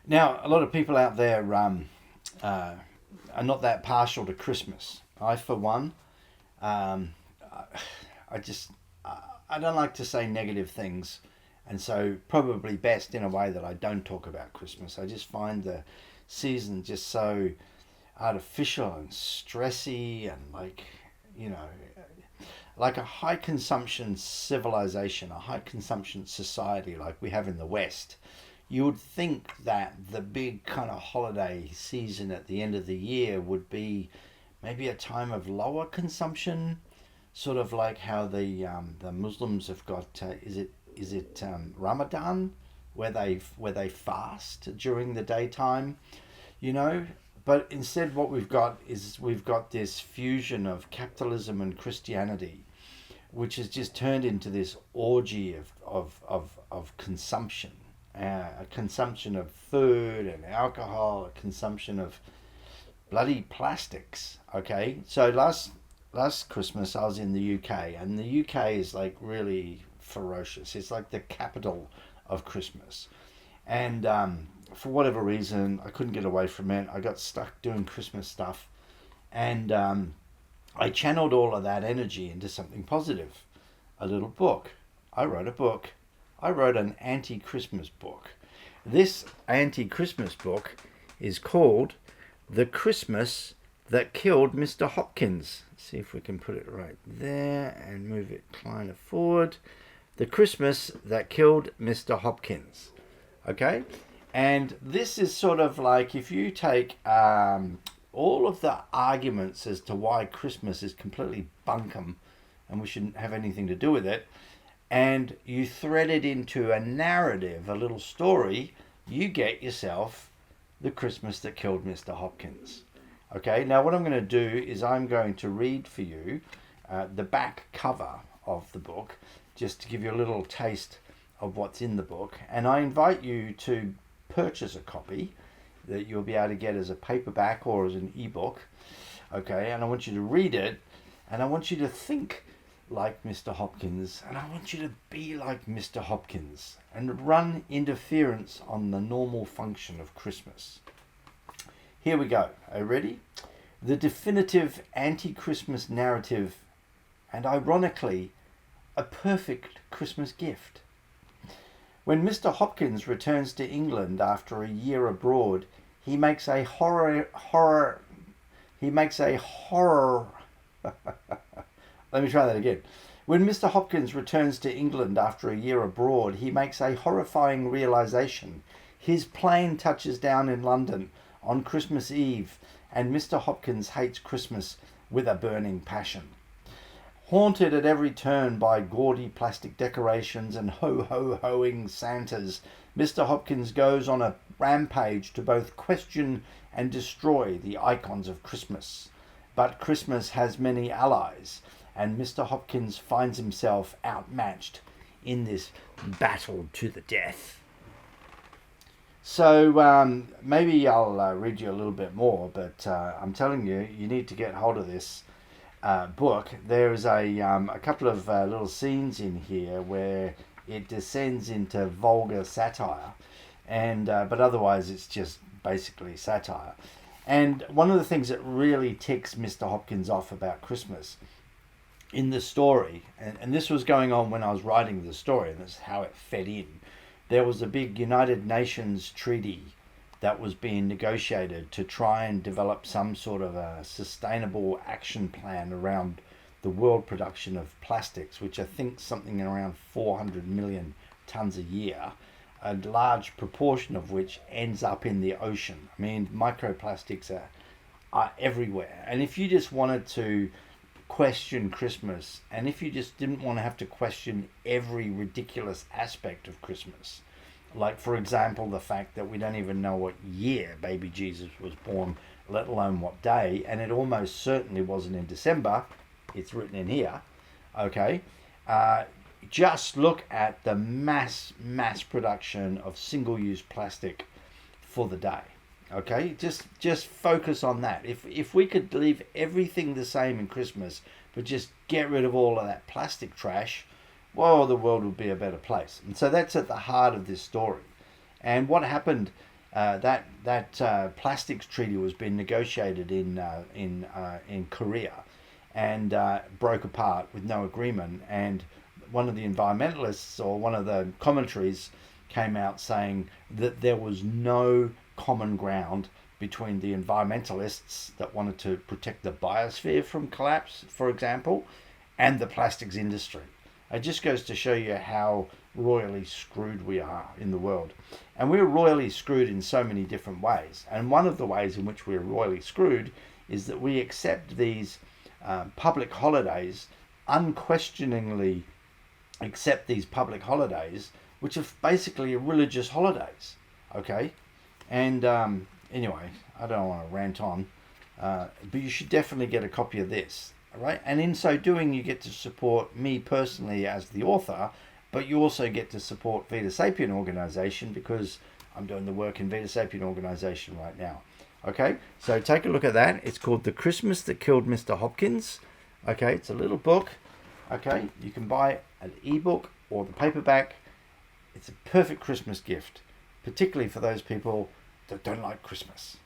Now, a lot of people out there uh, are not that partial to Christmas. I, for one, um, I just I don't like to say negative things, and so probably best in a way that I don't talk about Christmas. I just find the season just so artificial and stressy and you know like a high consumption civilization, a high consumption society like we have in the West. You would think that the big kind of holiday season at the end of the year would be maybe a time of lower consumption, sort of like how the Muslims have got. Is it Ramadan, where they fast during the daytime, you know. But instead, what we've got is we've got this fusion of capitalism and Christianity, which has just turned into this orgy of consumption, a consumption of food and alcohol, a consumption of bloody plastics. Okay, so last Christmas I was in the UK, and the UK is like really ferocious. It's like the capital of Christmas, and for whatever reason I couldn't get away from it. I got stuck doing Christmas stuff, and I channeled all of that energy into something positive. A little book. I wrote a book. I wrote an anti-Christmas book. This anti-Christmas book is called The Christmas That Killed Mr. Hopkins. Let's see if we can put it right there and move it kind of forward. The Christmas That Killed Mr. Hopkins. Okay? And this is sort of like if you take all of the arguments as to why Christmas is completely bunkum and we shouldn't have anything to do with it, and you thread it into a narrative, a little story, you get yourself The Christmas That Killed Mr. Hopkins. Okay, now what I'm going to do is I'm going to read for you the back cover of the book, just to give you a little taste of what's in the book. And I invite you to purchase a copy that you'll be able to get as a paperback or as an ebook. Okay, and I want you to read it, and I want you to think like Mr. Hopkins, and I want you to be like Mr. Hopkins and run interference on the normal function of Christmas. Here we go. Are you ready? The definitive anti-Christmas narrative, and ironically, a perfect Christmas gift. When Mr. Hopkins returns to England after a year abroad, he makes a let me try that again. When Mr. Hopkins returns to England after a year abroad, he makes a horrifying realization. His plane touches down in London on Christmas Eve, and Mr. Hopkins hates Christmas with a burning passion. Haunted at every turn by gaudy plastic decorations and ho-ho-hoing Santas, Mr. Hopkins goes on a rampage to both question and destroy the icons of Christmas. But Christmas has many allies, and Mr. Hopkins finds himself outmatched in this battle to the death. So maybe I'll read you a little bit more, but I'm telling you, you need to get hold of this book. There's a couple of little scenes in here where it descends into vulgar satire, and but otherwise it's just basically satire. And one of the things that really ticks Mr. Hopkins off about Christmas in the story, and this was going on when I was writing the story, and this is how it fed in. There was a big United Nations treaty that was being negotiated to try and develop some sort of a sustainable action plan around the world production of plastics, which I think something around 400 million tons a year, a large proportion of which ends up in the ocean. I mean, microplastics are everywhere. And if you just wanted to question Christmas, and if you just didn't want to have to question every ridiculous aspect of Christmas, like for example the fact that we don't even know what year baby Jesus was born, let alone what day, and it almost certainly wasn't in December, it's written in here, okay, just look at the mass production of single-use plastic for the day. Okay, just focus on that. If we could leave everything the same in Christmas, but just get rid of all of that plastic trash, well, the world would be a better place. And so that's at the heart of this story. And what happened that plastics treaty was being negotiated in Korea, and broke apart with no agreement. And one of the environmentalists, or one of the commentaries, came out saying that there was no common ground between the environmentalists that wanted to protect the biosphere from collapse, for example, and the plastics industry. It just goes to show you how royally screwed we are in the world. And we're royally screwed in so many different ways. And one of the ways in which we're royally screwed is that we accept these public holidays, unquestioningly accept these public holidays, which are basically religious holidays. Okay? And anyway, I don't want to rant on, but you should definitely get a copy of this. All right? And in so doing, you get to support me personally as the author, but you also get to support Vita Sapien organization, because I'm doing the work in Vita Sapien organization right now. Okay, so take a look at that. It's called The Christmas That Killed Mr. Hopkins. Okay, it's a little book. Okay, you can buy an ebook or the paperback. It's a perfect Christmas gift, particularly for those people that don't like Christmas.